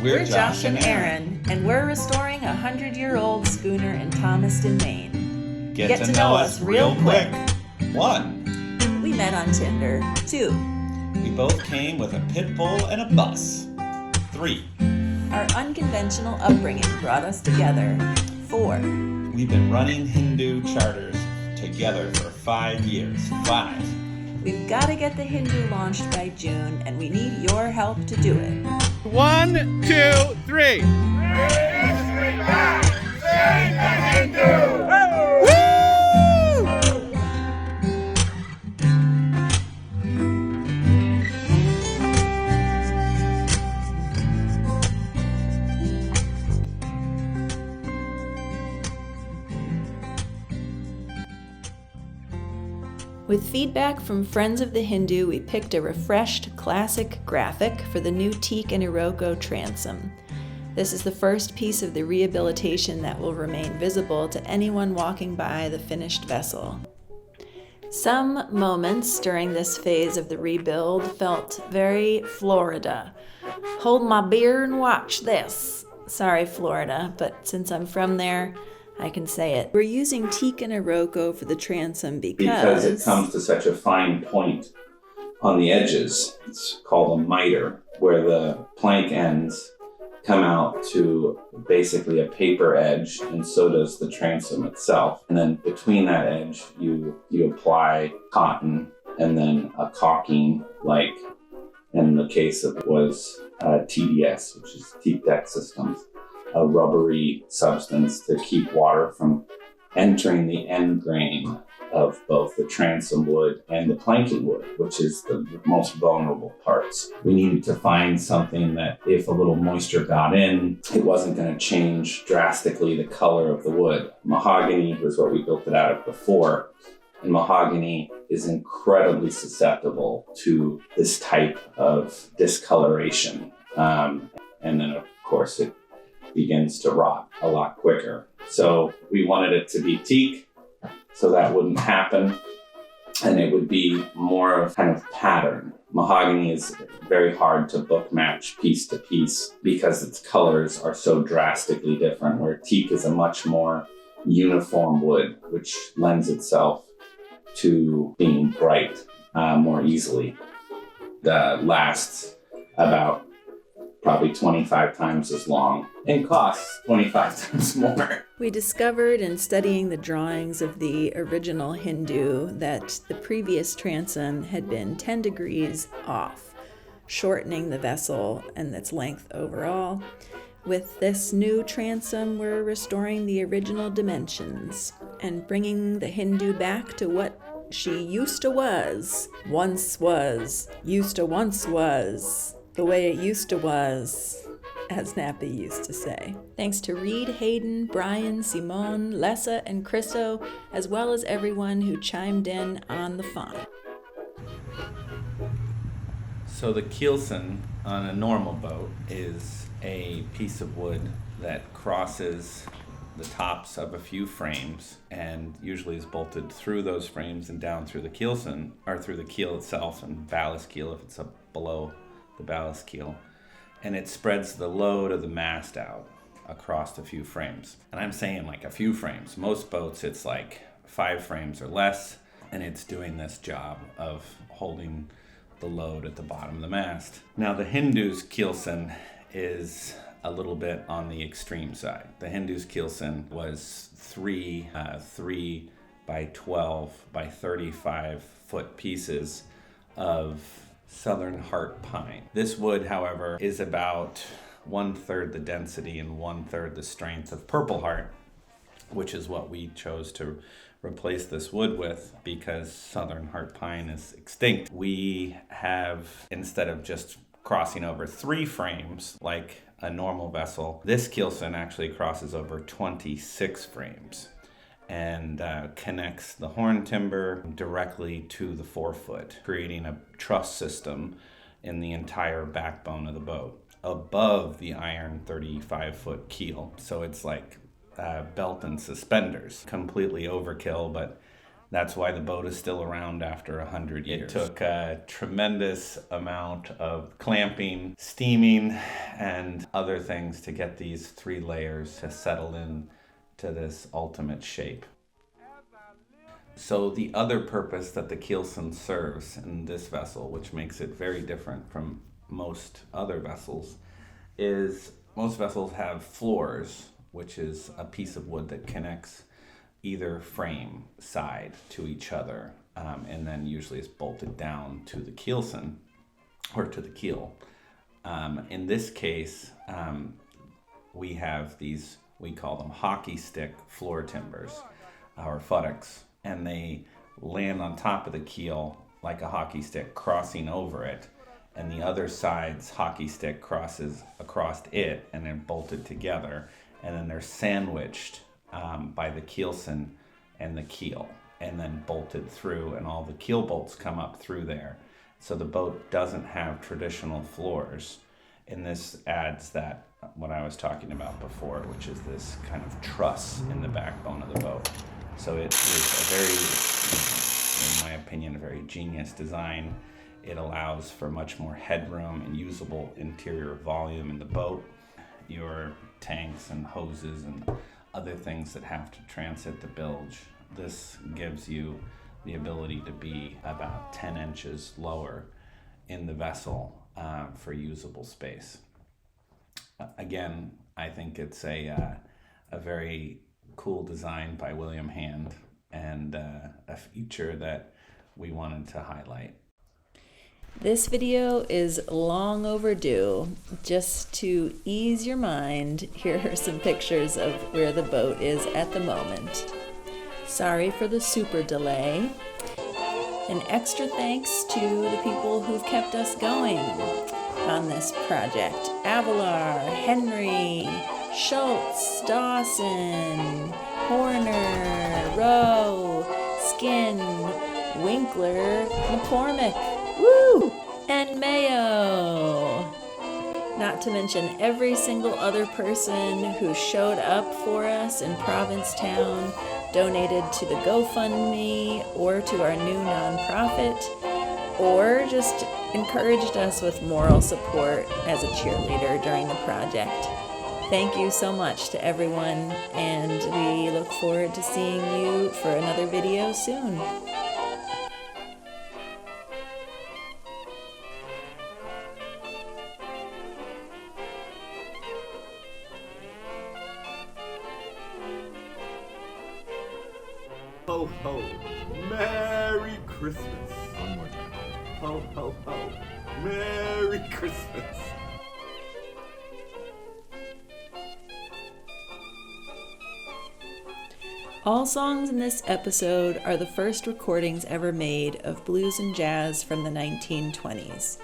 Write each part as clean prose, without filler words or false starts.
We're Josh and Aaron, and we're restoring a 100-year-old schooner in Thomaston, Maine. Get to know us real quick. 1. We met on Tinder. 2. We both came with a pit bull and a bus. 3. Our unconventional upbringing brought us together. 4. We've been running Hindu charters together for 5 years. 5. We've got to get the Hindu launched by June, and we need your help to do it. 1, 2, 3. History back! Save the Hindu! With feedback from friends of the Hindu, we picked a refreshed, classic graphic for the new teak and Iroko transom. This is the first piece of the rehabilitation that will remain visible to anyone walking by the finished vessel. Some moments during this phase of the rebuild felt very Florida. Hold my beer and watch this. Sorry, Florida, but since I'm from there, I can say it. We're using teak and Iroko for the transom because it comes to such a fine point on the edges. It's called a miter, where the plank ends come out to basically a paper edge, and so does the transom itself. And then between that edge, you apply cotton and then a caulking, like in the case of was TDS, which is Teak Deck Systems, a rubbery substance to keep water from entering the end grain of both the transom wood and the planking wood, which is the most vulnerable parts. We needed to find something that if a little moisture got in, it wasn't going to change drastically the color of the wood. Mahogany was what we built it out of before, and mahogany is incredibly susceptible to this type of discoloration. And then, of course, it begins to rot a lot quicker. So we wanted it to be teak, so that wouldn't happen, and it would be more of kind of pattern. Mahogany is very hard to book match piece to piece because its colors are so drastically different, where teak is a much more uniform wood, which lends itself to being bright more easily. That lasts about probably 25 times as long and costs 25 times more. We discovered in studying the drawings of the original Hindu that the previous transom had been 10 degrees off, shortening the vessel and its length overall. With this new transom, we're restoring the original dimensions and bringing the Hindu back to what she used to was, the way it used to was, as Nappy used to say. Thanks to Reed, Hayden, Brian, Simone, Lessa, and Christo, as well as everyone who chimed in on the fun. So the Keelson on a normal boat is a piece of wood that crosses the tops of a few frames and usually is bolted through those frames and down through the Keelson, or through the keel itself and ballast keel if it's up below the ballast keel, and it spreads the load of the mast out across a few frames. And I'm saying like a few frames. Most boats it's like 5 frames or less, and it's doing this job of holding the load at the bottom of the mast. Now the Hindu's Keelson is a little bit on the extreme side. The Hindu's Keelson was 3 by 12 by 35 foot pieces of Southern Heart pine. This wood, however, is about 1/3 the density and 1/3 the strength of Purple Heart, which is what we chose to replace this wood with because Southern Heart pine is extinct. We have, instead of just crossing over 3 frames like a normal vessel, this Keelson actually crosses over 26 frames and connects the horn timber directly to the forefoot, creating a truss system in the entire backbone of the boat above the iron 35-foot keel. So it's like belt and suspenders. Completely overkill, but that's why the boat is still around after 100 years. It took a tremendous amount of clamping, steaming, and other things to get these 3 layers to settle in to this ultimate shape. So the other purpose that the Keelson serves in this vessel, which makes it very different from most other vessels, is most vessels have floors, which is a piece of wood that connects either frame side to each other, and then usually is bolted down to the Keelson or to the keel. In this case, we have these, we call them hockey stick floor timbers, or futtocks, and they land on top of the keel like a hockey stick crossing over it, and the other side's hockey stick crosses across it, and they're bolted together, and then they're sandwiched by the Keelson and the keel, and then bolted through, and all the keel bolts come up through there. So the boat doesn't have traditional floors, and this adds that, what I was talking about before, which is this kind of truss in the backbone of the boat. So it is a very, in my opinion, a very genius design. It allows for much more headroom and usable interior volume in the boat. Your tanks and hoses and other things that have to transit the bilge, this gives you the ability to be about 10 inches lower in the vessel for usable space. Again, I think it's a very cool design by William Hand, and a feature that we wanted to highlight. This video is long overdue. Just to ease your mind, here are some pictures of where the boat is at the moment. Sorry for the super delay. An extra thanks to the people who've kept us going on this project. Avalar, Henry, Schultz, Dawson, Horner, Rowe, Skin, Winkler, McCormick, woo, and Mayo. Not to mention every single other person who showed up for us in Provincetown, donated to the GoFundMe or to our new nonprofit, or just encouraged us with moral support as a cheerleader during the project. Thank you so much to everyone, and we look forward to seeing you for another video soon. Ho ho, Merry Christmas. One more time. Ho ho ho, Merry Christmas. All songs in this episode are the first recordings ever made of blues and jazz from the 1920s.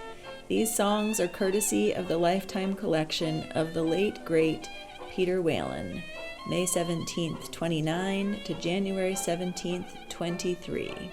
These songs are courtesy of the Lifetime collection of the late, great Peter Whalen, May 17th, 29 to January 17th, 23.